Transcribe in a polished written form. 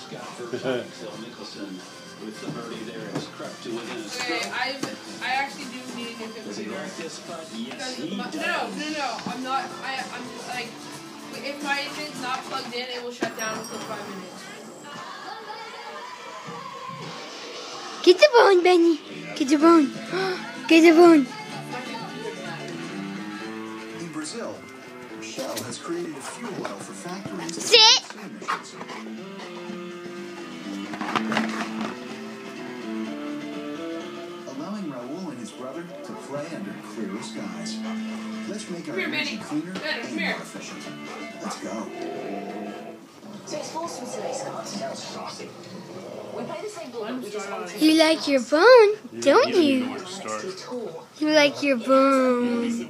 Okay, I actually do need a new computer. No, I'm not. I'm just like, if my internet's not plugged in, it will shut down within 5 minutes. Get the bone, Benny. Get the bone. Get the bone. In Brazil, Shell has created a fuel oil for factories. Sit. Allowing Raul and his brother to play under clearer skies. Let's make our energy cleaner and more efficient. Let's go. So it's forced to race cars. We play the same ball, we just want to You like your bone, don't you? You like your bone.